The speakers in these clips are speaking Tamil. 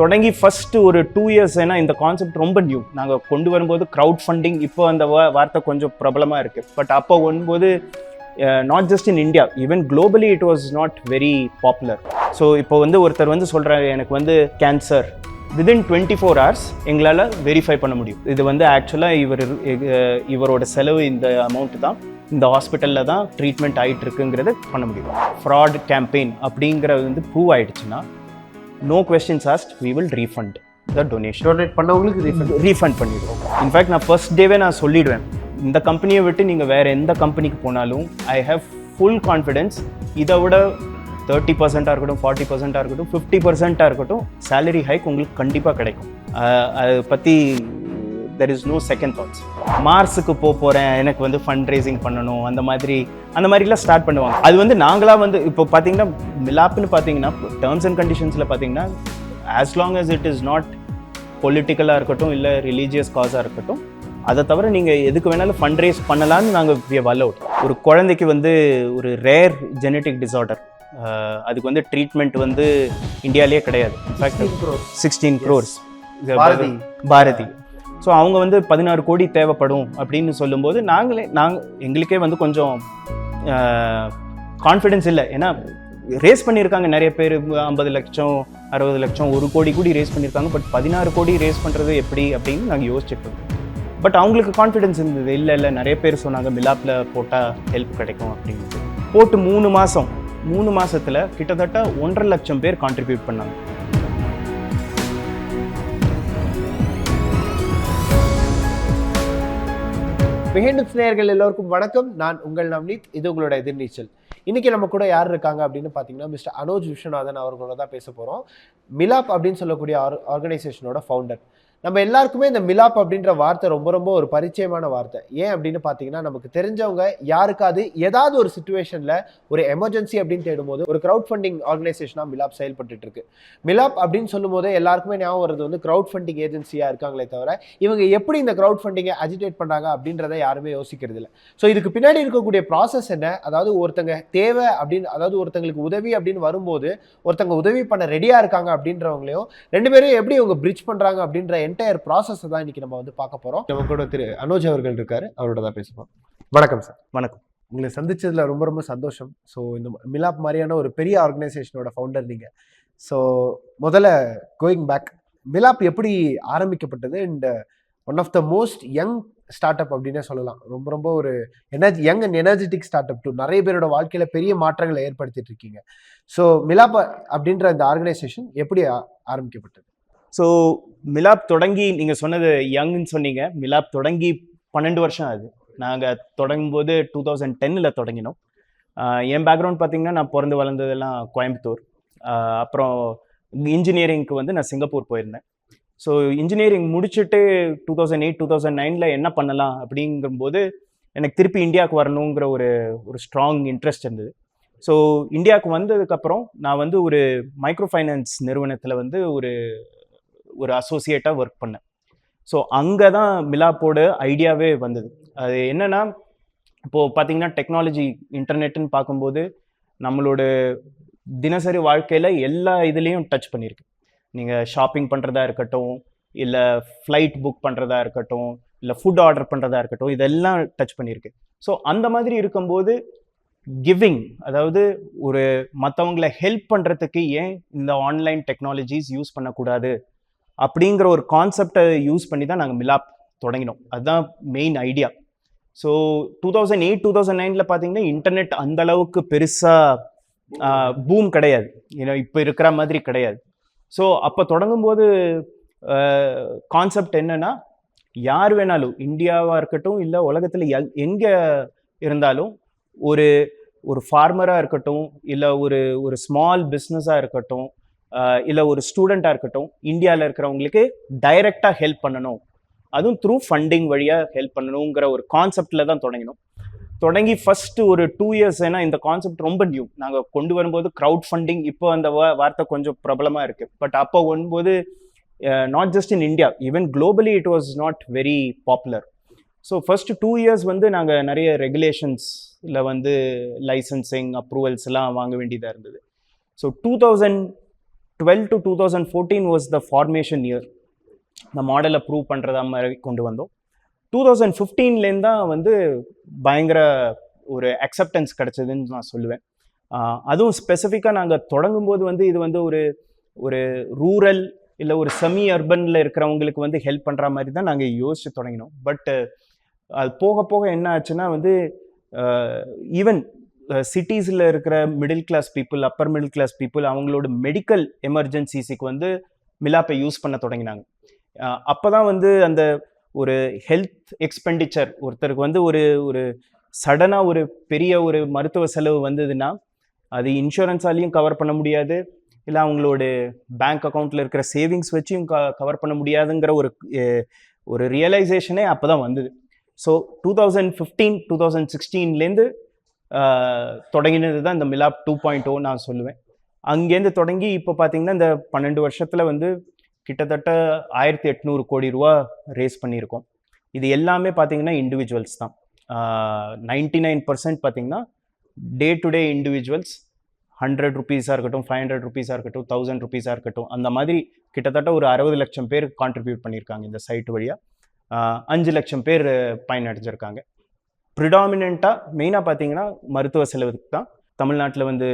தொடங்கி ஃபர்ஸ்ட் ஒரு 2 இயர்ஸ் ஏன்னா இந்த கான்செப்ட் ரொம்ப நியூ. நாங்கள் கொண்டு வரும்போது க்ரௌட் ஃபண்டிங், இப்போ அந்த வார்த்தை கொஞ்சம் பிரபலமாக இருக்குது. பட் அப்போ வரும்போது not just in India, even globally it was not very popular. So இப்போ ஒருத்தர் சொல்கிறாரு எனக்கு கேன்சர், வித்தின் 24 hours எங்களால் வெரிஃபை பண்ண முடியும். இது ஆக்சுவலாக இவரோட செலவு இந்த அமௌண்ட் தான், இந்த ஹாஸ்பிட்டலில் தான் ட்ரீட்மெண்ட் ஆகிட்டு இருக்குங்கிறத பண்ண முடியும். ஃப்ராட் கேம்பெயின் அப்படிங்கிறது ப்ரூவ் ஆகிடுச்சுன்னா no questions asked, we will refund the donation. Donate பண்ணவங்களுக்கு ரீஃபண்ட் பண்ணிடுவோம். இன்ஃபேக்ட் நான் ஃபர்ஸ்ட் டேவே நான் சொல்லிடுவேன், இந்த கம்பெனியை விட்டு நீங்கள் வேறு எந்த கம்பெனிக்கு போனாலும் ஐ ஹேவ் ஃபுல் கான்ஃபிடென்ஸ், இதை விட 30% இருக்கட்டும், 40% இருக்கட்டும், 50% இருக்கட்டும், சேலரி ஹைக் உங்களுக்கு கண்டிப்பாக கிடைக்கும். அதை பற்றி there is no second thoughts. மார்ஸுக்கு போகிறேன், எனக்கு ஃபண்ட் ரைசிங் பண்ணணும், அந்த மாதிரிலாம் ஸ்டார்ட் பண்ணுவாங்க. அது நாங்களாக இப்போ பார்த்தீங்கன்னா மிலாப்னு பார்த்தீங்கன்னா டேர்ம்ஸ் அண்ட் கண்டிஷன்ஸில் பார்த்தீங்கன்னா as long as it is not பொலிட்டிக்கலாக இருக்கட்டும் இல்லை ரிலீஜியஸ் காஸாக இருக்கட்டும், அதை தவிர நீங்கள் எதுக்கு வேணாலும் ஃபண்ட் ரைஸ் பண்ணலான்னு நாங்கள் வி ஹவ் அலோவ்ட். ஒரு குழந்தைக்கு ஒரு ரேர் ஜெனட்டிக் டிஸார்டர், அதுக்கு ட்ரீட்மெண்ட் இந்தியாவிலேயே கிடையாது. In fact 16 crores Bharathi. ஸோ அவங்க 16 கோடி தேவைப்படும் அப்படின்னு சொல்லும்போது எங்களுக்கே கொஞ்சம் கான்ஃபிடென்ஸ் இல்லை. ஏன்னா ரேஸ் பண்ணியிருக்காங்க நிறைய பேர், 50 லட்சம் 60 லட்சம் 1 கோடி கூடி ரேஸ் பண்ணியிருக்காங்க. பட் 16 கோடி ரேஸ் பண்ணுறது எப்படி அப்படின்னு நாங்கள் யோசிச்சுட்டு இருக்கோம். பட் அவங்களுக்கு கான்ஃபிடென்ஸ் இருந்தது, இல்லை நிறைய பேர் சொன்னாங்க மிலாப்பில் போட்டால் ஹெல்ப் கிடைக்கும் அப்படின்ட்டு. போட்டு 3 மாதத்தில் கிட்டத்தட்ட 1.5 லட்சம் பேர் கான்ட்ரிபியூட் பண்ணாங்க. பிஹைண்ட் நேயர்கள் எல்லோருக்கும் வணக்கம். நான் உங்கள் நவ்னீத், இது உங்களோட எதிர்நீச்சல். இன்னைக்கு நம்ம கூட யார் இருக்காங்க அப்படின்னு பார்த்தீங்கன்னா மிஸ்டர் அனோஜ் விஸ்வநாதன் அவர்களோட தான் பேச போகிறோம். மிலாப் அப்படின்னு சொல்லக்கூடிய ஆர்கனைசேஷனோட ஃபவுண்டர். நம்ம எல்லாருக்குமே இந்த மிலாப் அப்படின்ற வார்த்தை ரொம்ப ரொம்ப ஒரு பரிச்சயமான வார்த்தை. ஏன் அப்படின்னு பார்த்தீங்கன்னா நமக்கு தெரிஞ்சவங்க யாருக்காவது ஏதாவது ஒரு சுச்சுவேஷனில் ஒரு எமர்ஜென்சி அப்படின்னு தேடும்போது ஒரு க்ரௌட் ஃபண்டிங் ஆர்கனைசேஷனாக மிலாப் செயல்பட்டு இருக்கு. மிலாப் அப்படின்னு சொல்லும் போது எல்லாருக்குமே ஞாபகம் வருது க்ரௌட் ஃபண்டிங் ஏஜென்சியாக இருக்காங்களே தவிர இவங்க எப்படி இந்த க்ரௌட் ஃபண்டிங்கை அஜிடேட் பண்ணுறாங்க அப்படின்றத யாருமே யோசிக்கிறது இல்லை. ஸோ இதுக்கு பின்னாடி இருக்கக்கூடிய ப்ராசஸ் என்ன, அதாவது ஒருத்தங்க தேவை அப்படின்னு, அதாவது ஒருத்தங்களுக்கு உதவி அப்படின்னு வரும்போது ஒருத்தங்க உதவி பண்ண ரெடியாக இருக்காங்க அப்படின்றவங்களையும் 2 பேரும் எப்படி இவங்க பிரிட்ஜ் பண்ணுறாங்க அப்படின்ற என்டையர் ப்ராசஸ் தான் இன்னைக்கு நம்ம பார்க்க போறோம். நம்ம கூட திரு அனோஜ் அவர்கள் இருக்காரு, அவரோட தான் பேசுவோம். வணக்கம் சார். வணக்கம். உங்களை சந்திச்சதுல ரொம்ப ரொம்ப சந்தோஷம். ஸோ இந்த மிலாப் மாதிரியான ஒரு பெரிய ஆர்கனைசேஷனோட ஃபவுண்டர் நீங்க. ஸோ முதல்ல கோயிங் பேக், மிலாப் எப்படி ஆரம்பிக்கப்பட்டது and one of the most young start up அப்படின்னே சொல்லலாம். ரொம்ப ரொம்ப ஒரு young and energetic start up too, நிறைய பேரோட வாழ்க்கையில பெரிய மாற்றங்களை ஏற்படுத்திட்டு இருக்கீங்க. ஸோ மிலாப் அப்படின்ற இந்த ஆர்கனைசேஷன் எப்படி ஆரம்பிக்கப்பட்டது? ஸோ மிலாப் தொடங்கி, நீங்கள் சொன்னது யங்னு சொன்னீங்க, மிலாப் தொடங்கி 12 வருஷம் ஆகுது. நாங்கள் தொடங்கும்போது 2010 தொடங்கினோம். என் பேக்ரவுண்ட் பார்த்தீங்கன்னா நான் பிறந்து வளர்ந்ததெல்லாம் கோயம்புத்தூர். அப்புறம் இன்ஜினியரிங்க்கு நான் சிங்கப்பூர் போயிருந்தேன். ஸோ இன்ஜினியரிங் முடிச்சுட்டு 2008 2009 என்ன பண்ணலாம் அப்படிங்கும்போது எனக்கு திருப்பி இந்தியாவுக்கு வரணுங்கிற ஒரு ஸ்ட்ராங் இன்ட்ரெஸ்ட் இருந்தது. ஸோ இந்தியாவுக்கு வந்ததுக்கப்புறம் நான் ஒரு மைக்ரோ ஃபைனான்ஸ் நிறுவனத்தில் ஒரு அசோசியேட்டாக ஒர்க் பண்ணேன். ஸோ அங்கே தான் மிலாப்போட ஐடியாவே வந்தது. அது என்னென்னா, இப்போது பார்த்தீங்கன்னா டெக்னாலஜி இன்டர்நெட்டுன்னு பார்க்கும்போது நம்மளோட தினசரி வாழ்க்கையில் எல்லா இதுலேயும் டச் பண்ணியிருக்கு. நீங்கள் ஷாப்பிங் பண்ணுறதா இருக்கட்டும், இல்லை ஃப்ளைட் புக் பண்ணுறதா இருக்கட்டும், இல்லை ஃபுட் ஆர்டர் பண்ணுறதா இருக்கட்டும், இதெல்லாம் டச் பண்ணியிருக்கு. ஸோ அந்த மாதிரி இருக்கும்போது கிவிங், அதாவது ஒரு மற்றவங்களை ஹெல்ப் பண்ணுறதுக்கு ஏன் இந்த ஆன்லைன் டெக்னாலஜிஸ் யூஸ் பண்ணக்கூடாது அப்படிங்கிற ஒரு கான்செப்டை யூஸ் பண்ணி தான் நாங்கள் மிலாப் தொடங்கினோம். அதுதான் மெயின் ஐடியா. ஸோ 2008 2009 பார்த்தீங்கன்னா இன்டர்நெட் அந்த அளவுக்கு பெருசாக பூம் கிடையாது, ஏன்னா இப்போ இருக்கிற மாதிரி கிடையாது. ஸோ அப்போ தொடங்கும்போது கான்செப்ட் என்னன்னா, யார் வேணாலும், இந்தியாவாக இருக்கட்டும் இல்லை உலகத்தில் எங்கே இருந்தாலும், ஒரு ஃபார்மராக இருக்கட்டும் இல்லை ஒரு ஸ்மால் பிஸ்னஸாக இருக்கட்டும் இல்லை ஒரு ஸ்டூடெண்ட்டாக இருக்கட்டும், இந்தியாவில் இருக்கிறவங்களுக்கு டைரெக்டாக ஹெல்ப் பண்ணணும், அதுவும் த்ரூ ஃபண்டிங் வழியாக ஹெல்ப் பண்ணணுங்கிற ஒரு கான்செப்டில் தான் தொடங்கினோம். தொடங்கி ஃபஸ்ட்டு ஒரு 2 இயர்ஸ் ஏன்னா இந்த கான்செப்ட் ரொம்ப நியூ. நாங்கள் கொண்டு வரும்போது க்ரௌட் ஃபண்டிங், இப்போ அந்த வார்த்தை கொஞ்சம் பிரபலமாக இருக்குது. பட் அப்போ வரும்போது not just in India, even globally it was not very popular. So first 2 years நாங்கள் நிறைய ரெகுலேஷன்ஸில் லைசன்சிங் அப்ரூவல்ஸ் எல்லாம் வாங்க வேண்டியதாக இருந்தது. So 2012 to 2014 was the formation year. இந்த மாடலை ப்ரூவ் பண்ணுறதா மாதிரி கொண்டு வந்தோம். 2015லேருந்து தான் வந்து பயங்கர ஒரு அக்செப்டன்ஸ் கிடச்சதுன்னு நான் சொல்லுவேன். அதுவும் ஸ்பெசிஃபிக்காக நாங்கள் தொடங்கும்போது வந்து இது வந்து ஒரு ரூரல் இல்லை ஒரு செமி அர்பனில் இருக்கிறவங்களுக்கு வந்து ஹெல்ப் பண்ணுற மாதிரி தான் நாங்கள் யோசிச்சு தொடங்கினோம். பட் அது போக போக என்ன ஆச்சுன்னா வந்து ஈவன் சிட்டிஸில் இருக்கிற middle class people, upper middle class people அவங்களோட மெடிக்கல் எமர்ஜென்சிஸுக்கு வந்து மிலாப்பை யூஸ் பண்ண தொடங்கினாங்க. அப்போ தான் வந்து அந்த ஒரு ஹெல்த் எக்ஸ்பெண்டிச்சர் ஒருத்தருக்கு வந்து ஒரு சடனாக ஒரு பெரிய ஒரு மருத்துவ செலவு வந்ததுன்னா அது இன்சூரன்ஸாலையும் கவர் பண்ண முடியாது, இல்லை அவங்களோட பேங்க் அக்கௌண்ட்டில் இருக்கிற சேவிங்ஸ் வச்சும் கவர் பண்ண முடியாதுங்கிற ஒரு ரியலைசேஷனே அப்போ தான் வந்தது. ஸோ 2015 2016லேருந்து தொடங்கினது தான் இந்த மிலாப் 2.0 நான் சொல்லுவேன். அங்கேருந்து தொடங்கி இப்போ பார்த்தீங்கன்னா இந்த 12 வருஷத்தில் வந்து கிட்டத்தட்ட 1800 கோடி ரூபா ரேஸ் பண்ணியிருக்கோம். இது எல்லாமே பார்த்தீங்கன்னா இண்டிவிஜுவல்ஸ் தான். 99% பார்த்தீங்கன்னா டே டு டே இண்டிவிஜுவல்ஸ், 100 ருபீஸாக இருக்கட்டும், 500 ருபீஸாக இருக்கட்டும், 1000 ருபீஸாக இருக்கட்டும், அந்த மாதிரி கிட்டத்தட்ட ஒரு 60 லட்சம் பேர் கான்ட்ரிபியூட் பண்ணியிருக்காங்க இந்த சைட் வழியாக. 5 லட்சம் பேர் பயனடைஞ்சிருக்காங்க. ப்ரிடாமினண்ட்டாக மெயினாக பார்த்தீங்கன்னா மருத்துவ செலவுக்கு தான். தமிழ்நாட்டில் வந்து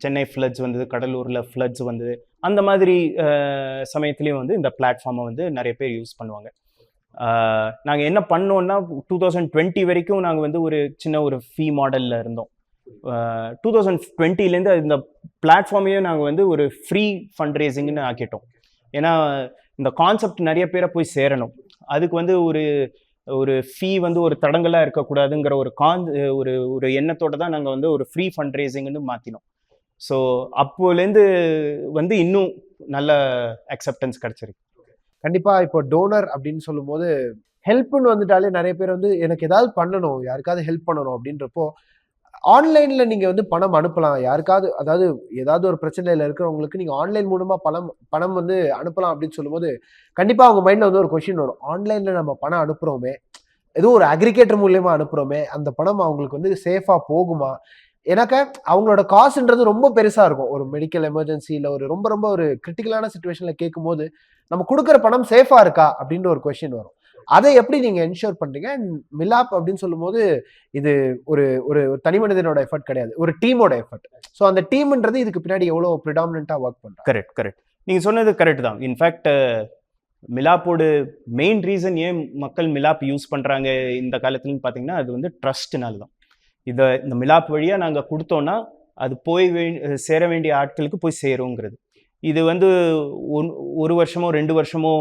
சென்னை ஃப்ளட்ஸ் வந்தது, கடலூரில் ஃப்ளட்ஸ் வந்தது, அந்த மாதிரி சமயத்துலேயும் வந்து இந்த பிளாட்ஃபார்மை வந்து நிறைய பேர் யூஸ் பண்ணுவாங்க. நாங்கள் என்ன பண்ணோன்னா 2020 வரைக்கும் நாங்கள் வந்து ஒரு சின்ன ஒரு ஃபீ மாடலில் இருந்தோம். 2020லேருந்து இந்த பிளாட்ஃபார்மையே நாங்கள் வந்து ஒரு ஃப்ரீ ஃபண்ட் ரேசிங்னு ஆக்கிட்டோம். ஏன்னா இந்த கான்செப்ட் நிறைய பேரை போய் சேரணும், அதுக்கு வந்து ஒரு ஃபீ வந்து ஒரு தடங்கலாக இருக்கக்கூடாதுங்கிற ஒரு எண்ணத்தோடு தான் நாங்கள் வந்து ஒரு ஃப்ரீ ஃபண்ட் ரேசிங்னு மாற்றினோம். ஸோ அப்போலேருந்து வந்து இன்னும் நல்ல அக்செப்டன்ஸ் கிடச்சிருக்கு. கண்டிப்பாக இப்போ டோனர் அப்படின்னு சொல்லும்போது ஹெல்ப்னு வந்துட்டாலே நிறைய பேர் வந்து எனக்கு ஏதாவது பண்ணணும், யாருக்காவது ஹெல்ப் பண்ணணும் அப்படின்றப்போ ஆன்லைனில் நீங்கள் வந்து பணம் அனுப்பலாம் யாருக்காவது, அதாவது ஏதாவது ஒரு பிரச்சனையில் இருக்கிறவங்களுக்கு நீங்கள் ஆன்லைன் மூலமாக பணம் வந்து அனுப்பலாம் அப்படின்னு சொல்லும்போது கண்டிப்பாக அவங்க மைண்டில் வந்து ஒரு கொஷின் வரும். ஆன்லைனில் நம்ம பணம் அனுப்புகிறோமே, ஏதோ ஒரு அக்ரிகேட்டர் மூலியமாக அனுப்புகிறோமே, அந்த பணம் அவங்களுக்கு வந்து சேஃபாக போகுமா? எனக்கு அவங்களோட காசுன்றது ரொம்ப பெருசாக இருக்கும். ஒரு மெடிக்கல் எமர்ஜென்சி இல்லை ஒரு ரொம்ப ரொம்ப ஒரு கிரிட்டிக்கலான சுச்சுவேஷனில் கேட்கும்போது நம்ம கொடுக்குற பணம் சேஃபாக இருக்கா அப்படின்ற ஒரு கொஷின் வரும். அதை எப்படி நீங்கள் என்ஷூர் பண்ணுறீங்க? மிலாப் அப்படின்னு சொல்லும்போது இது ஒரு ஒரு தனி மனிதனோட எஃபர்ட் கிடையாது, ஒரு டீமோட எஃபர்ட். ஸோ அந்த டீம்ன்றது இதுக்கு பின்னாடி எவ்வளோ ப்ரிடாமினண்ட்டாக ஒர்க் பண்ணுறாங்க? கரெக்ட். நீங்கள் சொன்னது கரெக்ட் தான். இன்ஃபேக்ட் மிலாப்போட மெயின் ரீசன் ஏன் மக்கள் மிலாப் யூஸ் பண்ணுறாங்க இந்த காலத்துலன்னு பார்த்தீங்கன்னா அது வந்து ட்ரஸ்ட்னால தான். இந்த மிலாப் வழியாக நாங்கள் கொடுத்தோன்னா அது போய் சேர வேண்டிய ஆட்களுக்கு போய் சேருங்கிறது. இது வந்து 1 வருஷமோ 2 வருஷமோ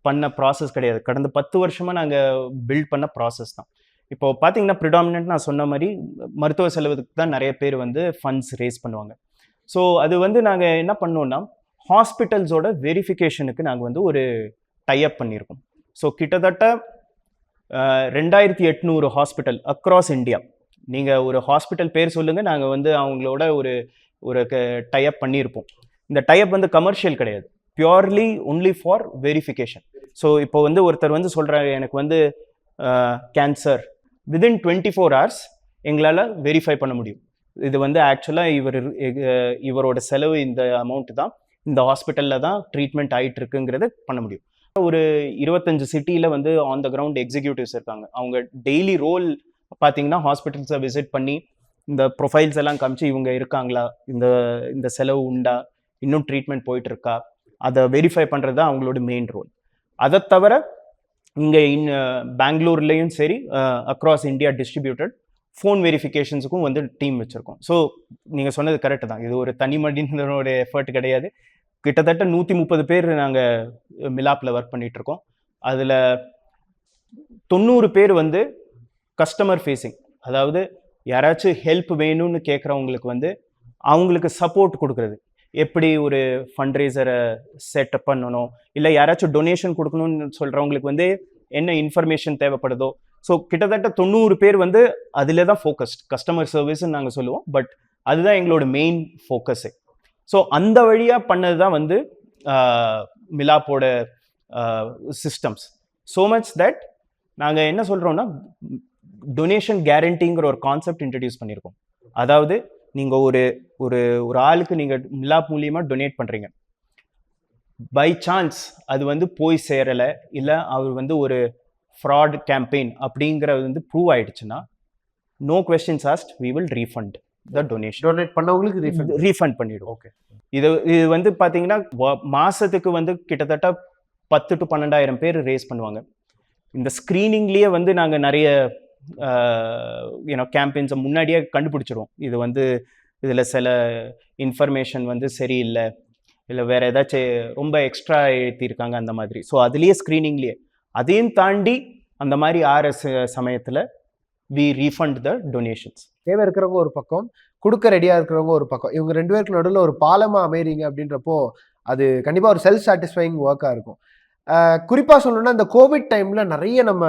பண்ண ப்ராசஸ் கிடையாது. கடந்த 10 வருஷமாக நாங்கள் பில்ட் பண்ண ப்ராசஸ் தான். இப்போ பார்த்தீங்கன்னா ப்ரிடாமினன்ட் நான் சொன்ன மாதிரி மருத்துவ செலவுக்கு தான் நிறைய பேர் வந்து ஃபண்ட்ஸ் ரேஸ் பண்ணுவாங்க. ஸோ அது வந்து நாங்கள் என்ன பண்ணோன்னா ஹாஸ்பிட்டல்ஸோட வெரிஃபிகேஷனுக்கு நாங்கள் வந்து ஒரு டைப் பண்ணியிருக்கோம். ஸோ கிட்டத்தட்ட 2800 ஹாஸ்பிட்டல் அக்ராஸ் இந்தியா. நீங்கள் ஒரு ஹாஸ்பிட்டல் பேர் சொல்லுங்கள், நாங்கள் வந்து அவங்களோட ஒரு டைப் பண்ணியிருப்போம். இந்த டைப் வந்து கமர்ஷியல் கிடையாது, purely only for verification. So இப்போ வந்து ஒருத்தர் வந்து சொல்கிறாரு எனக்கு வந்து கேன்சர், வித்தின் 24 hours எங்களால் வெரிஃபை பண்ண முடியும். இது வந்து ஆக்சுவலாக இவரோட செலவு இந்த அமௌண்ட் தான், இந்த ஹாஸ்பிட்டலில் தான் ட்ரீட்மெண்ட் ஆகிட்டு இருக்குங்கிறத பண்ண முடியும். ஒரு 25 சிட்டியில் வந்து ஆன் த கிரவுண்ட் எக்ஸிக்யூட்டிவ்ஸ் இருக்காங்க. அவங்க டெய்லி ரோல் பார்த்தீங்கன்னா ஹாஸ்பிட்டல்ஸை விசிட் பண்ணி இந்த ப்ரொஃபைல்ஸ் எல்லாம் காமிச்சு இவங்க இருக்காங்களா, இந்த செலவு உண்டா, இன்னும் ட்ரீட்மெண்ட் போயிட்டு இருக்கா, அதை வெரிஃபை பண்ணுறது தான் அவங்களோட மெயின் ரோல். அதை தவிர இங்கே பெங்களூர்லேயும் சரி அக்ராஸ் இந்தியா டிஸ்ட்ரிபியூட்டட் ஃபோன் வெரிஃபிகேஷன்ஸுக்கும் வந்து டீம் வச்சுருக்கோம். ஸோ நீங்கள் சொன்னது கரெக்டு தான், இது ஒரு தனி மனிதனோட எஃபர்ட் கிடையாது. கிட்டத்தட்ட 130 பேர் நாங்கள் மிலாப்பில் ஒர்க் பண்ணிகிட்ருக்கோம். அதில் 90 பேர் வந்து கஸ்டமர் ஃபேஸிங், அதாவது யாராச்சும் ஹெல்ப் வேணும்னு கேட்குறவங்களுக்கு வந்து அவங்களுக்கு சப்போர்ட் கொடுக்குறது, எப்படி ஒரு ஃபண்ட்ரேசரை செட்டப் பண்ணணும், இல்லை யாராச்சும் டொனேஷன் கொடுக்கணும்னு சொல்கிறவங்களுக்கு வந்து என்ன இன்ஃபர்மேஷன் தேவைப்படுதோ. ஸோ கிட்டத்தட்ட 90 பேர் வந்து அதில் தான் ஃபோக்கஸ்ட், கஸ்டமர் சர்வீஸ்ன்னு நாங்கள் சொல்லுவோம், பட் அதுதான் எங்களோட மெயின் ஃபோக்கஸே. ஸோ அந்த வழியாக பண்ணது தான் வந்து மிலாப்போட சிஸ்டம்ஸ். ஸோ மச் தட் நாங்கள் என்ன சொல்கிறோன்னா டொனேஷன் கேரண்டிங்கிற ஒரு கான்செப்ட் இன்ட்ரடியூஸ் பண்ணியிருக்கோம். அதாவது நீங்கள் ஒரு ஆளுக்கு நீங்கள் மிலாப் மூலியமாக டொனேட் பண்ணுறீங்க, பை சான்ஸ் அது வந்து போய் சேரலை, இல்லை அவர் வந்து ஒரு ஃப்ராட் கேம்பெயின் அப்படிங்கிறது வந்து ப்ரூவ் ஆயிடுச்சுன்னா, no questions asked, we will refund the donation. Donate பண்ணவங்களுக்கு ரீஃபண்ட் பண்ணிடுவோம். ஓகே. இது வந்து பார்த்தீங்கன்னா மாசத்துக்கு வந்து கிட்டத்தட்ட 10 to 12,000 பேர் ரேஸ் பண்ணுவாங்க. இந்த ஸ்க்ரீனிங்லேயே வந்து நாங்கள் நிறைய கேம்பெயின்ஸை முன்னாடியே கண்டுபிடிச்சிருவோம். இது வந்து இதில் சில இன்ஃபர்மேஷன் வந்து சரியில்லை, இல்லை வேறு ஏதாச்சும் ரொம்ப எக்ஸ்ட்ரா ஏற்றிருக்காங்க அந்த மாதிரி. ஸோ அதுலேயே ஸ்க்ரீனிங்லேயே அதையும் தாண்டி அந்த மாதிரி ஆர்எஸ் சமயத்தில் வி ரீஃபண்ட் த டொனேஷன்ஸ். தேவை இருக்கிறவங்க ஒரு பக்கம், கொடுக்க ரெடியாக இருக்கிறவங்க ஒரு பக்கம், இவங்க 2 பேருக்கு நடுவில் ஒரு பாலமாக அமைறீங்க அப்படின்றப்போ அது கண்டிப்பாக ஒரு செல்ஃப் சாட்டிஸ்ஃபைங் ஒர்க்காக இருக்கும். குறிப்பாக சொல்லணும்னா இந்த கோவிட் டைமில் நிறைய நம்ம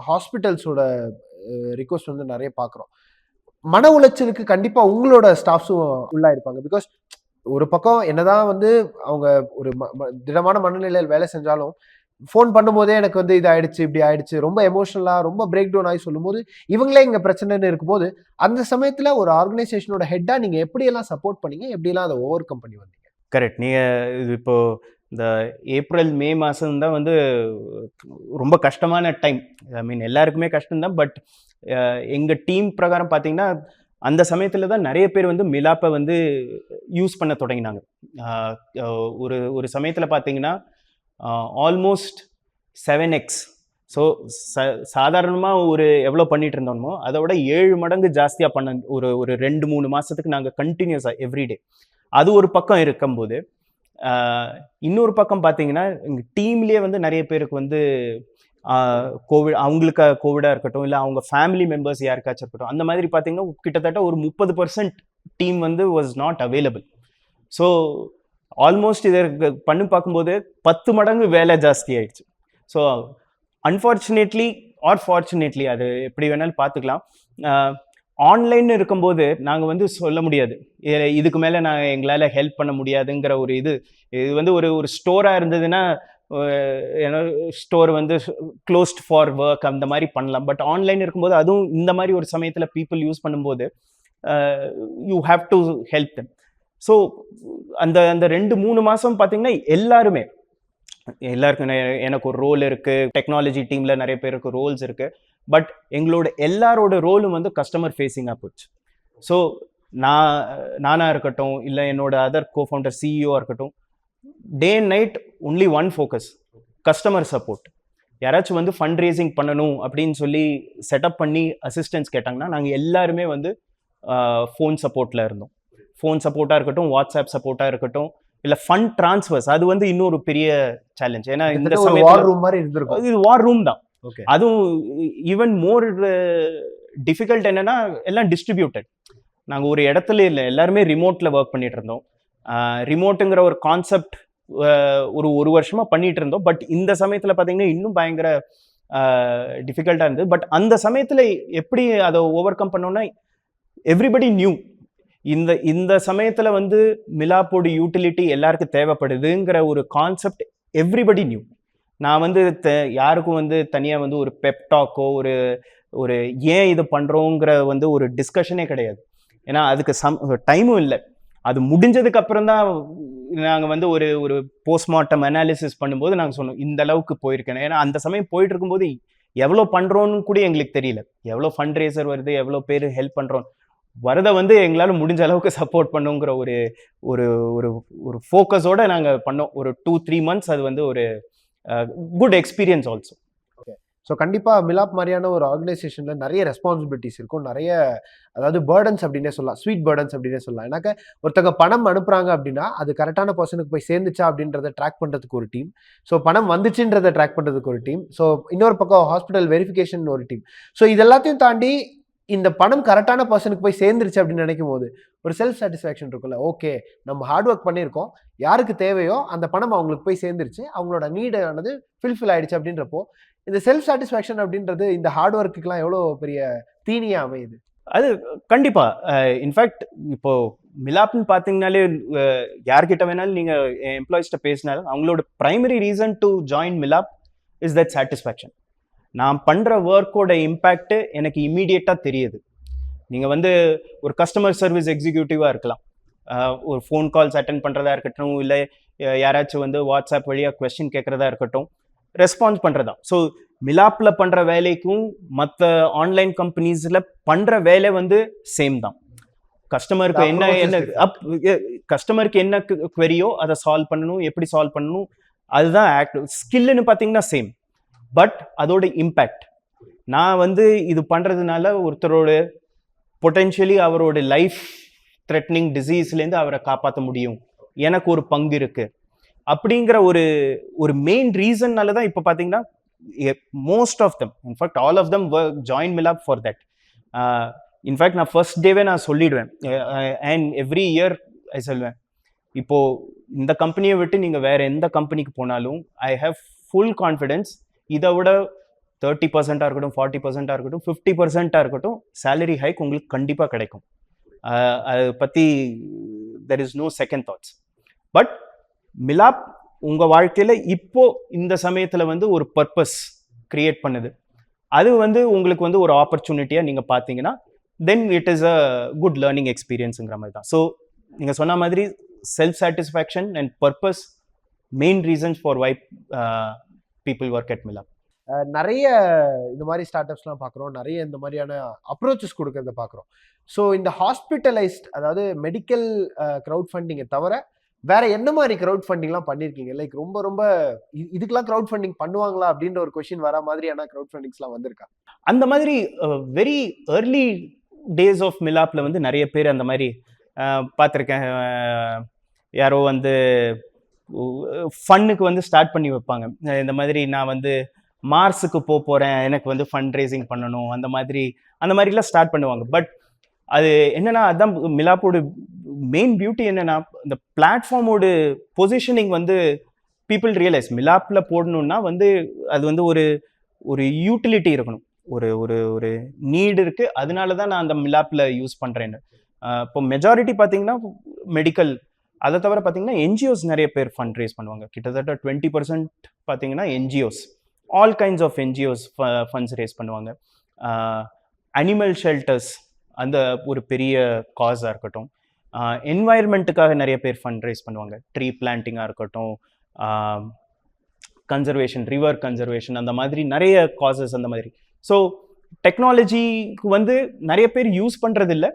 ஹாஸ்பிட்டல்ஸோட ரிக்வஸ்ட் வந்து நிறைய பார்க்குறோம். மன உளைச்சலுக்கு கண்டிப்பாக உங்களோட ஸ்டாஃப்ஸும் உள்ளாயிருப்பாங்க. பிகாஸ் ஒரு பக்கம் என்னதான் வந்து அவங்க ஒரு திடமான மனநிலையில் வேலை செஞ்சாலும் ஃபோன் பண்ணும்போதே எனக்கு வந்து இது ஆயிடுச்சு, இப்படி ஆயிடுச்சு, ரொம்ப எமோஷனலாக ரொம்ப பிரேக் டவுன் ஆகி சொல்லும்போது இவங்களே இங்கே பிரச்சனைன்னு இருக்கும்போது அந்த சமயத்தில் ஒரு ஆர்கனைசேஷனோட ஹெட்டாக நீங்கள் எப்படியெல்லாம் சப்போர்ட் பண்ணீங்க, எப்படியெல்லாம் அதை ஓவர் கம் பண்ணி வந்தீங்க? கரெக்ட். நீங்கள் இது இப்போது இந்த ஏப்ரல் மே மாதம் தான் வந்து ரொம்ப கஷ்டமான டைம். ஐ மீன் எல்லாருக்குமே கஷ்டம்தான். பட் எங்கள் டீம் பிரகாரம் பார்த்தீங்கன்னா அந்த சமயத்தில் தான் நிறைய பேர் வந்து மிலாப்பை வந்து யூஸ் பண்ண தொடங்கினாங்க. ஒரு சமயத்தில் பார்த்தீங்கன்னா ஆல்மோஸ்ட் 7x. ஸோ சாதாரணமாக ஒரு எவ்வளோ பண்ணிட்டு இருந்தோமோ அதை விட 7 மடங்கு ஜாஸ்தியாக பண்ண ஒரு 2-3 மாதத்துக்கு நாங்கள் கண்டினியூஸாக எவ்ரிடே. அது ஒரு பக்கம் இருக்கும்போது இன்னொரு பக்கம் பார்த்தீங்கன்னா எங்கள் டீம்லேயே வந்து நிறைய பேருக்கு வந்து கோவிட், அவங்களுக்கு கோவிடாக இருக்கட்டும், இல்லை அவங்க ஃபேமிலி மெம்பர்ஸ் யாருக்காச்சும் இருக்கட்டும், அந்த மாதிரி பார்த்தீங்கன்னா கிட்டத்தட்ட ஒரு 30% டீம் வந்து was not available. So almost இதை பண்ணி பார்க்கும்போது 10 மடங்கு வேலை ஜாஸ்தி ஆயிடுச்சு. ஸோ அன்ஃபார்ச்சுனேட்லி ஆர் ஃபார்ச்சுனேட்லி, அது எப்படி வேணாலும் பார்த்துக்கலாம், ஆன்லைன் இருக்கும்போது நாங்கள் வந்து சொல்ல முடியாது இதுக்கு மேலே எங்களால் ஹெல்ப் பண்ண முடியாதுங்கிற ஒரு இது வந்து ஒரு ஸ்டோராக இருந்ததுன்னா ஸ்டோர் வந்து க்ளோஸ்ட் ஃபார் ஒர்க் அந்த மாதிரி பண்ணலாம். பட் ஆன்லைன் இருக்கும்போது அதுவும் இந்த மாதிரி ஒரு சமயத்தில் பீப்புள் யூஸ் பண்ணும்போது you have to help them. So அந்த 2-3 மாதம் பார்த்தீங்கன்னா எல்லாருக்கும் எனக்கு ஒரு ரோல் இருக்குது, டெக்னாலஜி டீமில் நிறைய பேருக்கு ரோல்ஸ் இருக்குது. பட் எங்களோட எல்லாரோட ரோலும் வந்து கஸ்டமர் ஃபேஸிங்காக போச்சு. ஸோ நானாக இருக்கட்டும், இல்லை என்னோட அதர் கோஃபவுண்டர் சிஇஓ இருக்கட்டும், day and night only one focus, customer support. யாராச்சும் வந்து ஃபண்ட் ரேசிங் பண்ணணும் அப்படின்னு சொல்லி செட்டப் பண்ணி அசிஸ்டன்ஸ் கேட்டாங்கன்னா நாங்கள் எல்லாருமே வந்து ஃபோன் சப்போர்ட்டில் இருந்தோம். ஃபோன் சப்போர்ட்டாக இருக்கட்டும், வாட்ஸ்அப் சப்போர்ட்டாக இருக்கட்டும், இல்லை ஃபண்ட் ட்ரான்ஸ்ஃபர்ஸ், அது வந்து இன்னொரு பெரிய சேலஞ்ச். ஏன்னா இந்த வார் ரூம் மாதிரி இருந்திருக்கும். இது வார் ரூம் தான். ஓகே. அதுவும் ஈவன் மோர் டிஃபிகல்ட் என்னன்னா எல்லாம் டிஸ்ட்ரிபியூட்டட். நாங்கள் ஒரு இடத்துல இல்லை, எல்லாருமே ரிமோட்டில் ஒர்க் பண்ணிட்டு இருந்தோம். ரிமோட்டுங்கிற ஒரு கான்செப்ட் ஒரு வருஷமாக பண்ணிட்டு இருந்தோம். பட் இந்த சமயத்தில் பார்த்தீங்கன்னா இன்னும் பயங்கர டிஃபிகல்ட்டாக இருந்தது. பட் அந்த சமயத்தில் எப்படி அதை ஓவர் கம் பண்ணோன்னா எவ்ரிபடி நியூ இந்த சமயத்தில் வந்து மிலாப்போட யூட்டிலிட்டி எல்லாருக்கும் தேவைப்படுதுங்கிற ஒரு கான்செப்ட் எவ்ரிபடி நியூ. நான் வந்து யாருக்கும் வந்து தனியாக வந்து ஒரு பெப்டாக்கோ ஒரு ஏன் இது பண்ணுறோங்கிற வந்து ஒரு டிஸ்கஷனே கிடையாது. ஏன்னா அதுக்கு டைமும் இல்லை. அது முடிஞ்சதுக்கு அப்புறம் தான் நாங்கள் வந்து ஒரு போஸ்ட்மார்ட்டம் அனாலிசிஸ் பண்ணும்போது நாங்கள் சொன்னோம் இந்த அளவுக்கு போயிருக்கேன். ஏன்னா அந்த சமயம் போயிட்டு இருக்கும்போது எவ்வளோ பண்ணுறோன்னு கூட எங்களுக்கு தெரியல. எவ்வளோ ஃபண்ட் ரேசர் வருது, எவ்வளோ பேர் ஹெல்ப் பண்ணுறோம், வரதை வந்து எங்களால் முடிஞ்ச அளவுக்கு சப்போர்ட் பண்ணுங்கிற ஒரு ஒரு ஒரு ஃபோக்கஸோடு நாங்கள் பண்ணோம். ஒரு 2-3 மந்த்ஸ் அது வந்து ஒரு good experience also. Okay. So கண்டிப்பாக மிலாப் மாதிரியான ஒரு ஆர்கனைசேஷனில் நிறைய ரெஸ்பான்சிபிலிட்டிஸ் இருக்கும், நிறைய அதாவது பேர்டன்ஸ் அப்படின்னே சொல்லலாம், ஸ்வீட் பேர்டன்ஸ் அப்படின்னே சொல்லலாம். ஏன்னாக்க ஒருத்தங்க பணம் அனுப்புகிறாங்க அப்படின்னா அது கரெக்டான பர்சனுக்கு போய் சேர்ந்துச்சா அப்படின்றத ட்ராக் பண்ணுறதுக்கு ஒரு டீம், ஸோ பணம் வந்துச்சுன்றதை ட்ராக் பண்ணுறதுக்கு ஒரு டீம், ஸோ இன்னொரு பக்கம் ஹாஸ்பிட்டல் வெரிஃபிகேஷன் ஒரு டீம். ஸோ இது எல்லாத்தையும் தாண்டி இந்த பணம் கரெக்டான பர்சனுக்கு போய் சேர்ந்துருச்சு அப்படின்னு நினைக்கும் போது ஒரு செல்ஃப் சாட்டிஸ்ஃபேக்ஷன் இருக்குல்ல. ஓகே, நம்ம ஹார்ட் ஒர்க் பண்ணியிருக்கோம், யாருக்கு தேவையோ அந்த பணம் அவங்களுக்கு போய் சேர்ந்துருச்சு, அவங்களோட நீடானது ஃபில்ஃபில் ஆயிடுச்சு அப்படின்றப்போ இந்த செல்ஃப் சாட்டிஸ்ஃபேக்ஷன் அப்படின்றது இந்த ஹார்ட் ஒர்க்குக்கெல்லாம் எவ்வளோ பெரிய தீனியாக அமையுது. அது கண்டிப்பாக. இன்ஃபேக்ட் இப்போ மிலாப்னு பார்த்தீங்கனாலே யார்கிட்ட வேணாலும் நீங்கள் எம்ப்ளாயிஸ்கிட்ட பேசினாலும் அவங்களோட primary reason to join Milap is that satisfaction. நான் பண்ணுற ஒர்க்கோட இம்பேக்ட் எனக்கு இம்மீடியட்டாக தெரியுது. நீங்கள் வந்து ஒரு கஸ்டமர் சர்வீஸ் எக்ஸிக்யூட்டிவாக இருக்கலாம், ஒரு ஃபோன் கால்ஸ் அட்டென்ட் பண்ணுறதா இருக்கட்டும், இல்லை யாராச்சும் வந்து வாட்ஸ்அப் வழியாக கொஸ்டின் கேட்குறதா இருக்கட்டும், ரெஸ்பான்ஸ் பண்ணுறதா. ஸோ மிலாப்பில் பண்ணுற வேலைக்கும் மற்ற ஆன்லைன் கம்பெனிஸில் பண்ணுற வேலை வந்து சேம் தான். கஸ்டமருக்கு The என்ன approach is என்ன different. கஸ்டமருக்கு என்ன query-யோ அதை சால்வ் பண்ணணும், எப்படி சால்வ் பண்ணணும், அதுதான் ஆக்டிவ். ஸ்கில்லுன்னு பார்த்தீங்கன்னா சேம், பட் அதோட இம்பேக்ட். நான் வந்து இது பண்ணுறதுனால ஒருத்தரோட பொட்டென்ஷியலி அவரோட லைஃப் த்ரெட்னிங் டிசீஸ்லேருந்து அவரை காப்பாற்ற முடியும், எனக்கு ஒரு பங்கு இருக்கு அப்படிங்கிற ஒரு ஒரு மெயின் ரீசன்னால தான் இப்போ பார்த்தீங்கன்னா most of them, in fact all of them join Milaap for that. In fact நான் ஃபர்ஸ்ட் டேவே நான் சொல்லிடுவேன், அண்ட் எவ்ரி இயர் ஐ சொல்வேன், இப்போ இந்த கம்பெனியை விட்டு நீங்கள் வேற எந்த கம்பெனிக்கு போனாலும் ஐ ஹேவ் ஃபுல் கான்ஃபிடென்ஸ் இதை விட 30% இருக்கட்டும், 40% இருக்கட்டும், 50% இருக்கட்டும், சேலரி ஹைக் உங்களுக்கு கண்டிப்பாக கிடைக்கும். அதை பற்றி there is no second thoughts. But Milaap உங்கள் வாழ்க்கையில் இப்போ இந்த சமயத்தில் வந்து ஒரு பர்பஸ் கிரியேட் பண்ணுது. அது வந்து உங்களுக்கு வந்து ஒரு ஆப்பர்ச்சுனிட்டியாக நீங்கள் பார்த்தீங்கன்னா then it is a good learning எக்ஸ்பீரியன்ஸுங்கிற மாதிரி தான். ஸோ நீங்கள் சொன்ன மாதிரி self satisfaction and purpose main reasons for why people work at Milaap. நிறைய இந்த மாதிரி ஸ்டார்ட் அப்ஸ்லாம் பார்க்குறோம், நிறைய இந்த மாதிரியான அப்ரோச்சஸ் கொடுக்கறத பார்க்குறோம். ஸோ இந்த ஹாஸ்பிட்டலைஸ்ட், அதாவது மெடிக்கல் க்ரௌட் ஃபண்டிங்கை தவிர வேற என்ன மாதிரி க்ரௌட் ஃபண்டிங்லாம் பண்ணியிருக்கீங்க? லைக் ரொம்ப ரொம்ப இதுக்கெல்லாம் க்ரௌட் ஃபண்டிங் பண்ணுவாங்களா அப்படின்ற ஒரு கொஸ்டின் வர மாதிரியான க்ரௌட் ஃபண்டிங்ஸ்லாம் வந்திருக்கா? அந்த மாதிரி வெரி ஏர்லி டேஸ் ஆஃப் மிலாப்பில் வந்து நிறைய பேர் அந்த மாதிரி பார்த்துருக்கேன். யாரோ வந்து ஃபன்னுக்கு வந்து ஸ்டார்ட் பண்ணி வைப்பாங்க, இந்த மாதிரி நான் வந்து மார்ஸுக்கு போகிறேன், எனக்கு வந்து ஃபண்ட் ரைசிங் பண்ணணும், அந்த மாதிரிலாம் ஸ்டார்ட் பண்ணுவாங்க. பட் அது என்னன்னா, அதுதான் மிலாப்போட மெயின் பியூட்டி. என்னன்னா, இந்த பிளாட்ஃபார்மோட பொசிஷனிங் வந்து பீப்புள் ரியலைஸ் மிலாப்பில் போடணும்னா வந்து அது வந்து ஒரு ஒரு யூட்டிலிட்டி இருக்கணும், ஒரு ஒரு ஒரு நீடு இருக்கு, அதனால தான் நான் அந்த மிலாப்பில் யூஸ் பண்ணுறேன்னு. இப்போ மெஜாரிட்டி பார்த்தீங்கன்னா மெடிக்கல், அதை தவிர பார்த்தீங்கன்னா என்ஜிஓஸ் நிறைய பேர் ஃபண்ட் ரைஸ் பண்ணுவாங்க. கிட்டத்தட்ட 20% பார்த்தீங்கன்னா NGOs, all kinds of NGOs funds raise பண்ணுவாங்க. அனிமல் ஷெல்டர்ஸ் அந்த ஒரு பெரிய காஸாக இருக்கட்டும், என்வாயர்மெண்ட்டுக்காக நிறைய பேர் ஃபண்ட் ரைஸ் பண்ணுவாங்க, ட்ரீ பிளான்டிங்காக இருக்கட்டும், கன்சர்வேஷன், ரிவர் கன்சர்வேஷன், அந்த மாதிரி நிறைய காசஸ் அந்த மாதிரி. ஸோ டெக்னாலஜிக்கு வந்து நிறைய பேர் யூஸ் பண்ணுறதில்ல,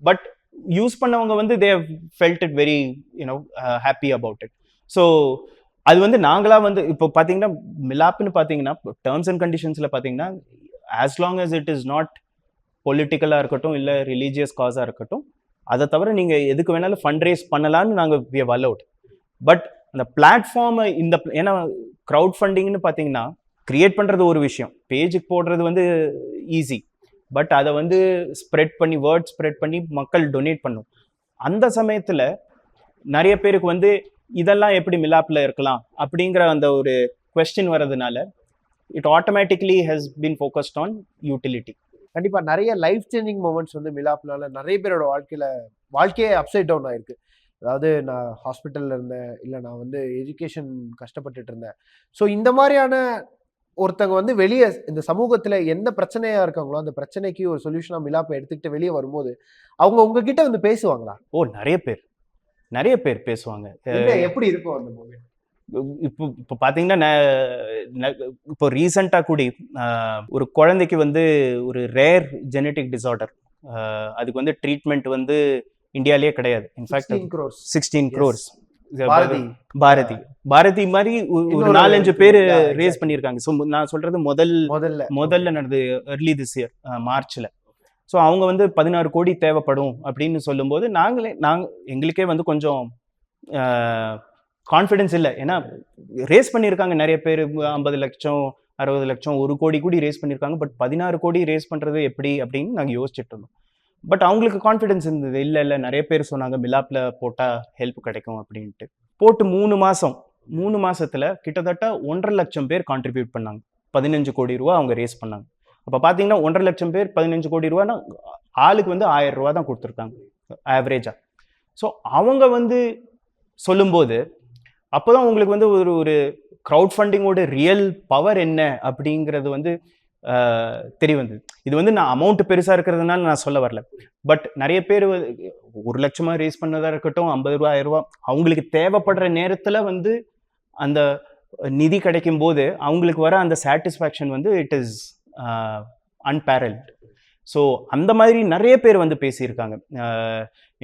பட் யூஸ் பண்ணவங்க வந்து they have felt it very happy about it. So அது வந்து நாங்களாக வந்து இப்போ பார்த்தீங்கன்னா மிலாப்னு பார்த்தீங்கன்னா டேர்ம்ஸ் அண்ட் கண்டிஷன்ஸில் பார்த்தீங்கன்னா as long as it is not பொலிட்டிக்கலாக இருக்கட்டும் இல்லை ரிலீஜியஸ் காஸாக இருக்கட்டும், அதை தவிர நீங்கள் எதுக்கு வேணாலும் ஃபண்ட் ரைஸ் பண்ணலான்னு நாங்கள் வி ஹவ் அலௌட். பட் அந்த பிளாட்ஃபார்மை ஏன்னா க்ரௌட் ஃபண்டிங்னு பார்த்தீங்கன்னா கிரியேட் பண்ணுறது ஒரு விஷயம், பேஜுக்கு போடுறது வந்து ஈஸி, பட் அதை வந்து ஸ்ப்ரெட் பண்ணி, வேர்ட் ஸ்ப்ரெட் பண்ணி மக்கள் டொனேட் பண்ணும். அந்த சமயத்தில் நிறைய பேருக்கு வந்து இதெல்லாம் எப்படி மிலாப்பில் இருக்கலாம் அப்படிங்கிற அந்த ஒரு கொஸ்டின் வர்றதுனால it automatically has been focused on utility. கண்டிப்பா நிறைய லைஃப் சேஞ்சிங் மூமெண்ட்ஸ் வந்து மிலாப்னால நிறைய பேரோட வாழ்க்கையே அப்சைட் டவுன் ஆயிருக்கு. அதாவது நான் ஹாஸ்பிட்டல்ல இருந்தேன், இல்லை நான் வந்து எஜுகேஷன் கஷ்டப்பட்டுட்டு இருந்தேன். ஸோ இந்த மாதிரியான ஒருத்தங்க வந்து வெளியே இந்த சமூகத்துல என்ன பிரச்சனையா இருக்காங்களோ அந்த பிரச்சனைக்கு ஒரு சொல்யூஷனா மிலாப்பை எடுத்துக்கிட்டு வெளியே வரும்போது அவங்க உங்ககிட்ட வந்து பேசுவாங்களா? ஓ, நிறைய பேர் பேசுவாங்க. எப்படி இருக்கும் அந்த மூமெண்ட்? இப்போ பார்த்தீங்கன்னா இப்போ ரீசெண்டாக கூடி ஒரு குழந்தைக்கு வந்து ஒரு ரேர் ஜெனட்டிக் டிசார்டர், அதுக்கு வந்து ட்ரீட்மெண்ட் வந்து இந்தியாலேயே கிடையாது. இன்ஃபேக்ட் 16 crores பாரதி மாதிரி ஒரு 4-5 பேர் ரேஸ் பண்ணியிருக்காங்க. ஸோ நான் சொல்றது முதல்ல நடந்தது early this year மார்ச்ல. ஸோ அவங்க வந்து 16 கோடி தேவைப்படும் அப்படின்னு சொல்லும்போது எங்களுக்கே வந்து கொஞ்சம் கான்ஃபிடன்ஸ் இல்லை. ஏன்னா ரேஸ் பண்ணியிருக்காங்க நிறைய பேர், 50 லட்சம் 60 லட்சம் 1 கோடி கூடி ரேஸ் பண்ணியிருக்காங்க. பட் 16 கோடி ரேஸ் பண்ணுறது எப்படி அப்படின்னு நாங்கள் யோசிச்சுட்டு இருந்தோம். பட் அவங்களுக்கு கான்ஃபிடன்ஸ் இருந்தது, இல்லை நிறைய பேர் சொன்னாங்க மிலாப்பில் போட்டால் ஹெல்ப் கிடைக்கும் அப்படின்ட்டு. போட்டு 3 மாசத்துல கிட்டத்தட்ட 1.5 லட்சம் பேர் கான்ட்ரிபியூட் பண்ணாங்க. 15 கோடி ரூபா அவங்க ரேஸ் பண்ணாங்க. அப்போ பார்த்தீங்கன்னா 1.5 லட்சம் பேர் 15 கோடி ரூபானா ஆளுக்கு வந்து 1000 ரூபா தான் கொடுத்துருக்காங்க ஆவரேஜா. ஸோ அவங்க வந்து சொல்லும்போது அப்போதான் உங்களுக்கு வந்து ஒரு க்ரௌட் ஃபண்டிங்கோட ரியல் பவர் என்ன அப்படிங்கிறது வந்து தெரிய வந்தது. இது வந்து நான் அமௌண்ட் பெருசா இருக்கிறதுனால நான் சொல்ல வரல. பட் நிறைய பேர் 1,00,000 ரேஸ் பண்ணதா இருக்கட்டும், ரூ. 50,000 அவங்களுக்கு தேவைப்படுற நேரத்துல வந்து அந்த நிதி கிடைக்கும் போது அவங்களுக்கு வர அந்த சாட்டிஸ்ஃபேக்ஷன் வந்து இட் இஸ் அன்பேரல்ட். ஸோ அந்த மாதிரி நிறைய பேர் வந்து பேசியிருக்காங்க.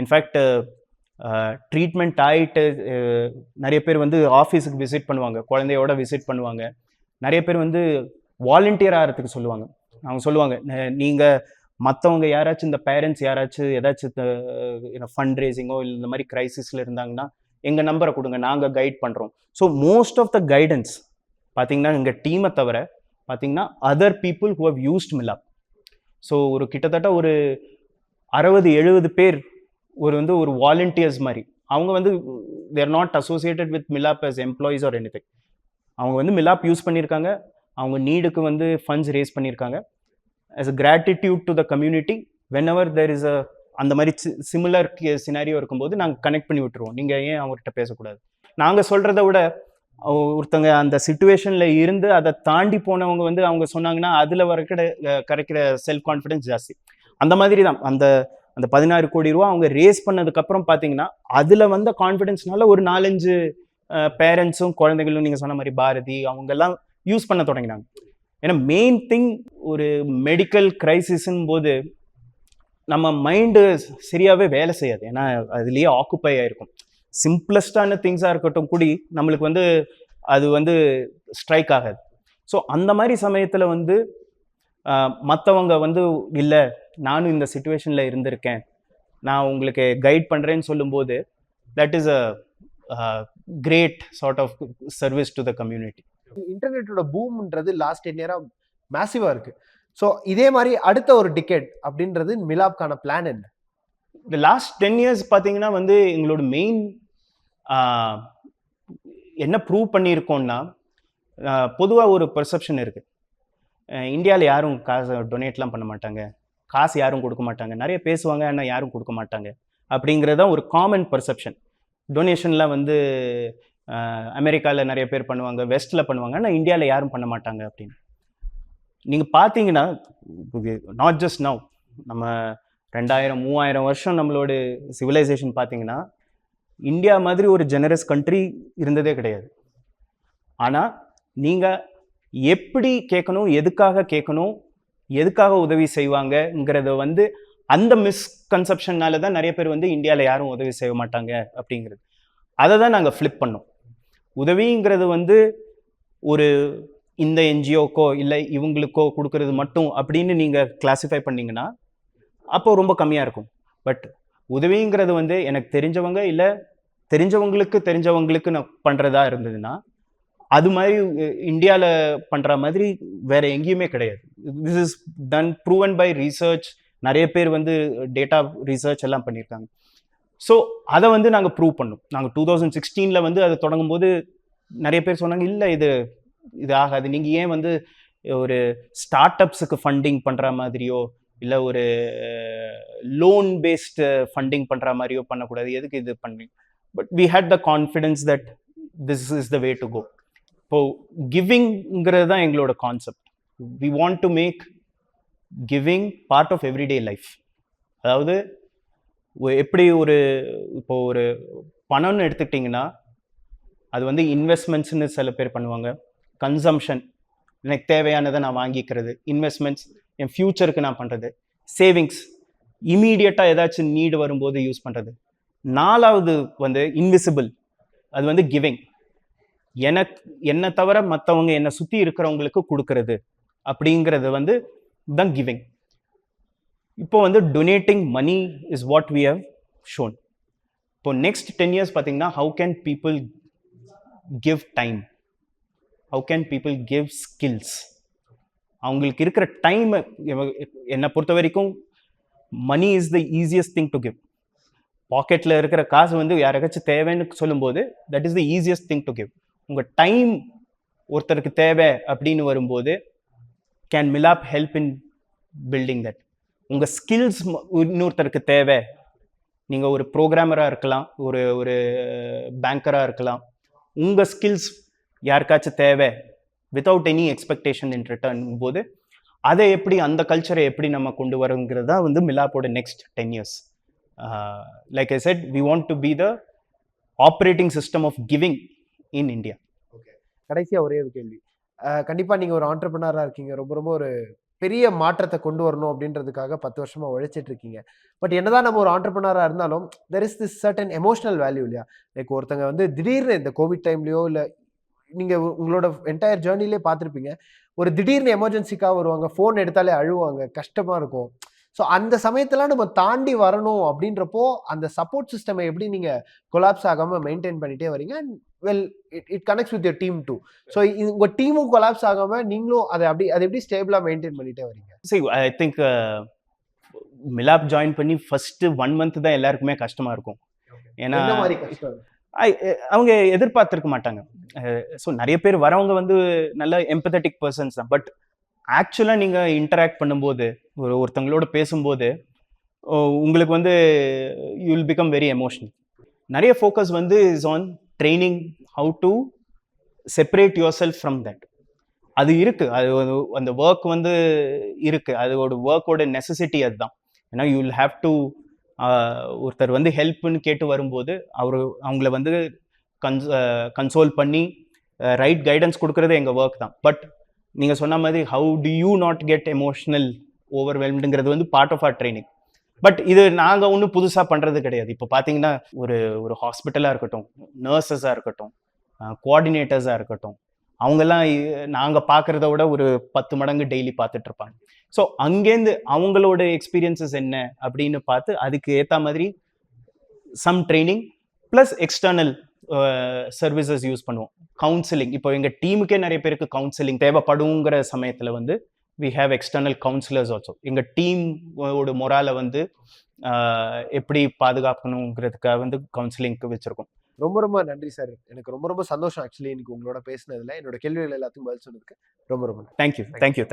இன்ஃபேக்ட் ட்ரீட்மெண்ட் ஆகிட்டு நிறைய பேர் வந்து ஆஃபீஸுக்கு விசிட் பண்ணுவாங்க, குழந்தையோட விசிட் பண்ணுவாங்க. நிறைய பேர் வந்து வாலண்டியர் ஆகிறதுக்கு சொல்லுவாங்க. அவங்க சொல்லுவாங்க, நீங்கள் மற்றவங்க யாராச்சும் இந்த பேரண்ட்ஸ் யாராச்சும் ஏதாச்சும் ஃபண்ட் ரேசிங்கோ இல்லை இந்த மாதிரி கிரைசிஸில் இருந்தாங்கன்னா எங்கள் நம்பரை கொடுங்க, நாங்கள் கைட் பண்ணுறோம். So most of the guidance பார்த்தீங்கன்னா எங்கள் டீமை தவிர பார்த்தீங்கன்னா other people who have used Milaap. So ஒரு கிட்டத்தட்ட ஒரு 60-70 பேர் ஒரு வாலண்டியர்ஸ் மாதிரி. அவங்க வந்து தேர் not associated with Milap as employees or anything. அவங்க வந்து மிலாப் யூஸ் பண்ணியிருக்காங்க, அவங்க நீடுக்கு வந்து ஃபண்ட்ஸ் ரேஸ் பண்ணியிருக்காங்க. as a gratitude to the community, whenever there is a அந்த மாதிரி சிமிலர் சினாரியோ இருக்கும்போது நாங்கள் கனெக்ட் பண்ணி விட்டுருவோம். நீங்கள் ஏன் அவங்ககிட்ட பேசக்கூடாது? நாங்கள் சொல்கிறத விட ஒருத்தங்க அந்த சுச்சுவேஷனில் இருந்து அதை தாண்டி போனவங்க வந்து அவங்க சொன்னாங்கன்னா அதில் கிடைக்கிற செல்ஃப் கான்ஃபிடென்ஸ் ஜாஸ்தி. அந்த மாதிரி தான் அந்த 16 கோடி ரூபா அவங்க ரேஸ் பண்ணதுக்கப்புறம் பார்த்தீங்கன்னா அதில் வந்த கான்ஃபிடென்ஸ்னால ஒரு 4-5 பேரண்ட்ஸும் குழந்தைகளும் நீங்கள் சொன்ன மாதிரி பாரதி அவங்கெல்லாம் யூஸ் பண்ண தொடங்கினாங்க. ஏன்னா மெயின் திங் ஒரு மெடிக்கல் கிரைசிஸ்ன்னு போது நம்ம மைண்டு சரியாகவே வேலை செய்யாது. ஏன்னா அதுலேயே ஆக்குப்பை ஆகிருக்கும். சிம்பிளஸ்டான திங்ஸாக இருக்கட்டும் கூடி நம்மளுக்கு வந்து அது வந்து ஸ்ட்ரைக் ஆகாது. ஸோ அந்த மாதிரி சமயத்தில் வந்து மற்றவங்க வந்து இல்லை நானும் இந்த சுச்சுவேஷனில் இருந்திருக்கேன், நான் உங்களுக்கு கைட் பண்ணுறேன்னு சொல்லும்போது that is a great sort of service to the community. இன்டர்நெட்டோட பூம்ன்றது லாஸ்ட் 10 இயரா மேசிவா இருக்கு. ஸோ இதே மாதிரி அடுத்த ஒரு டிக்கெட் அப்படின்றது மிலாப்கான பிளான் என்ன? இந்த லாஸ்ட் 10 இயர்ஸ் பார்த்தீங்கன்னா வந்து எங்களோட மெயின் என்ன ப்ரூவ் பண்ணியிருக்கோம்னா, பொதுவாக ஒரு பெர்செப்ஷன் இருக்குது, இந்தியாவில் யாரும் காசு டொனேட்லாம் பண்ண மாட்டாங்க, காசு யாரும் கொடுக்க மாட்டாங்க, நிறைய பேசுவாங்க ஆனால் யாரும் கொடுக்க மாட்டாங்க அப்படிங்கிறதான் ஒரு காமன் பெர்செப்ஷன். டொனேஷன்லாம் வந்து அமெரிக்காவில் நிறைய பேர் பண்ணுவாங்க, வெஸ்ட்டில் பண்ணுவாங்க, ஆனால் இந்தியாவில் யாரும் பண்ண மாட்டாங்க அப்படின்னு. நீங்கள் பார்த்தீங்கன்னா நாட் ஜஸ்ட் நவ், நம்ம 2000-3000 வருஷம் நம்மளோட சிவிலைசேஷன் பார்த்தீங்கன்னா இந்தியா மாதிரி ஒரு ஜெனரஸ் கண்ட்ரி இருந்ததே கிடையாது. ஆனால் நீங்கள் எப்படி கேட்கணும், எதுக்காக கேட்கணும், எதுக்காக உதவி செய்வாங்கங்கிறத வந்து அந்த மிஸ்கன்செப்ஷன்னால தான் நிறைய பேர் வந்து இந்தியாவில் யாரும் உதவி செய்ய மாட்டாங்க அப்படிங்கிறது. அதை தான் நாங்கள் ஃப்ளிப் பண்ணோம். உதவிங்கிறது வந்து ஒரு இந்த என்ஜிஓக்கோ இல்லை இவங்களுக்கோ கொடுக்கறது மட்டும் அப்படின்னு நீங்கள் கிளாஸிஃபை பண்ணிங்கன்னா அப்போ ரொம்ப கம்மியாக இருக்கும். பட் உதவிங்கிறது வந்து எனக்கு தெரிஞ்சவங்க இல்லை தெரிஞ்சவங்களுக்கு நான் பண்ணுறதா இருந்ததுன்னா அது மாதிரி இந்தியாவில் பண்ணுற மாதிரி வேற எங்கேயுமே கிடையாது. This is done proven by research. நிறைய பேர் வந்து டேட்டா ரீசர்ச் எல்லாம் பண்ணியிருக்காங்க. ஸோ அதை வந்து நாங்கள் ப்ரூவ் பண்ணோம். நாங்கள் 2016 வந்து அது தொடங்கும் போது நிறைய பேர் சொன்னாங்க, இல்லை இது ஆகாது, நீங்கள் ஏன் வந்து ஒரு ஸ்டார்ட் அப்ஸுக்கு ஃபண்டிங் பண்ணுற மாதிரியோ இல்லை ஒரு லோன் பேஸ்டு ஃபண்டிங் பண்ணுற மாதிரியோ பண்ணக்கூடாது, எதுக்கு இது பண்ணி. But we had the confidence that this is the way to go. இப்போது கிவிங்கிறது தான் எங்களோட concept. We want to make giving part of everyday life. அதாவது எப்படி இப்போ ஒரு பணம்னு எடுத்துக்கிட்டிங்கன்னா அது வந்து இன்வெஸ்ட்மெண்ட்ஸ்னு சில பேர் பண்ணுவாங்க, கன்சம்ஷன் எனக்கு தேவையானதை நான் வாங்கிக்கிறது, இன்வெஸ்ட்மெண்ட்ஸ் என் ஃப்யூச்சருக்கு நான் பண்ணுறது, சேவிங்ஸ் இமீடியட்டாக ஏதாச்சும் நீடு வரும்போது யூஸ் பண்ணுறது. 4வது வந்து இன்விசிபிள், அது வந்து கிவிங், என்னை தவிர மற்றவங்க என்னை சுற்றி இருக்கிறவங்களுக்கு கொடுக்கறது அப்படிங்கிறது வந்து தான் கிவிங். இப்போ வந்து donating money is what we have shown. இப்போ நெக்ஸ்ட் 10 இயர்ஸ் பார்த்தீங்கன்னா how can people give time, how can people give skills. அவங்களுக்கு இருக்கிற டைம், என்னை பொறுத்த வரைக்கும் money is the easiest thing to give. பாக்கெட்டில் இருக்கிற காசு வந்து யாராச்சும் தேவைன்னு சொல்லும்போது that is the easiest thing to give. உங்கள் டைம் ஒருத்தருக்கு தேவை அப்படின்னு வரும்போது can Milaap help in building that. உங்கள் ஸ்கில்ஸ் இன்னொருத்தருக்கு தேவை, நீங்கள் ஒரு ப்ரோக்ராமராக இருக்கலாம், ஒரு பேங்கராக இருக்கலாம், உங்கள் ஸ்கில்ஸ் யாருக்காச்சும் தேவை without any expectation in return போது அதை எப்படி அந்த கல்ச்சரை எப்படி நம்ம கொண்டு வரோங்கிறது தான் வந்து மிலாப்போட next 10 years. Like I said we want to be the operating system of giving in India. கடைசியா ஒரே ஒரு கேள்வி. கண்டிப்பா நீங்க ஒரு ஆண்டர்பிரினரா இருக்கீங்க. ரொம்ப ரொம்ப ஒரு பெரிய மாற்றத்தை கொண்டு வரணும் அப்படின்றதுக்காக 10 வருஷமா உழைச்சிட்டு இருக்கீங்க. பட் என்னதான் நம்ம ஒரு ஆண்டர்பிரினரா இருந்தாலும் there is this certain emotional value இல்லையா? லைக் ஒருத்தங்க வந்து திடீர்னு இந்த கோவிட் டைம்லயோ இல்ல நீங்க உங்களோட என்டையர் ஜேர்னிலே பார்த்துருப்பீங்க. ஒரு திடீர்னு எமர்ஜென்சிக்காக வருவாங்க. ஃபோன் எடுத்தாலே அழுவாங்க. கஷ்டமா இருக்கும். ஸோ அந்த சமயத்தெல்லாம் நம்ம தாண்டி வரணும் அப்படின்றப்போ, அந்த சப்போர்ட் சிஸ்டமை எப்படி நீங்க கொலாப்ஸ் ஆகாம மெயின்டெயின் பண்ணிட்டே வரீங்க? And well it connects with your team too. So உங்க டீமும் கொலாப்ஸ் ஆகாம நீங்களும் அதை எப்படி ஸ்டேபிளா மெயின்டெயின் பண்ணிட்டே வரீங்க? See, I think Milap join பண்ணி ஃபர்ஸ்ட் 1 மந்த் தான் எல்லாருக்குமே கஷ்டமா இருக்கும். ஏன்னா என்ன மாதிரி கஷ்டம்? அவங்க எதிர்பார்த்திருக்க மாட்டாங்க. ஸோ நிறைய பேர் வரவங்க வந்து நல்ல எம்பத்தட்டிக் பர்சன்ஸ் தான். பட் ஆக்சுவலாக நீங்கள் இன்டராக்ட் பண்ணும்போது ஒருத்தங்களோட பேசும்போது உங்களுக்கு வந்து you will become very emotional. நிறைய ஃபோக்கஸ் வந்து is on training how to separate your self from that. அது இருக்கு, அது அந்த ஒர்க் வந்து இருக்கு, அதோட ஒர்க்கோட நெசசிட்டி அதுதான். ஏன்னா யூ வில் ஹாவ் டு ஒருத்தர் வந்து ஹெல்ப்னு கேட்டு வரும்போது அவங்கள வந்து கன்சோல் பண்ணி ரைட் கைடன்ஸ் கொடுக்கறது எங்கள் ஒர்க் தான். பட் நீங்கள் சொன்ன மாதிரி how do you not get emotional ஓவர்வெல்ம்டுங்கிறது வந்து part of our training. But இது நாங்கள் ஒன்றும் புதுசாக பண்ணுறது கிடையாது. இப்போ பார்த்தீங்கன்னா ஒரு ஹாஸ்பிட்டலாக இருக்கட்டும், நர்சஸாக இருக்கட்டும், கோஆர்டினேட்டர்ஸாக இருக்கட்டும், அவங்கெல்லாம் நாங்கள் பார்க்குறத விட ஒரு 10 மடங்கு டெய்லி பார்த்துட்டு இருப்பாங்க. ஸோ அங்கேருந்து அவங்களோட எக்ஸ்பீரியன்சஸ் என்ன அப்படின்னு பார்த்து அதுக்கு ஏற்ற மாதிரி some training plus external services use பண்ணுவோம். கவுன்சிலிங், இப்போ எங்கள் டீமுக்கே நிறைய பேருக்கு கவுன்சிலிங் தேவைப்படுங்கிற சமயத்தில் வந்து we have external counsellors also. எங்கள் டீமோட மொராலை வந்து எப்படி பாதுகாக்கணுங்கிறதுக்காக வந்து கவுன்சிலிங்க்கு வச்சுருக்கோம். ரொம்ப ரொம்ப நன்றி சார். எனக்கு ரொம்ப ரொம்ப சந்தோஷம் ஆக்சுவலி இன்னைக்கு உங்களோட பேசினதுல. என்னோட கேள்விகள் எல்லாத்துக்கும் பதில் சொன்னதுக்கு ரொம்ப ரொம்ப தேங்க்யூ.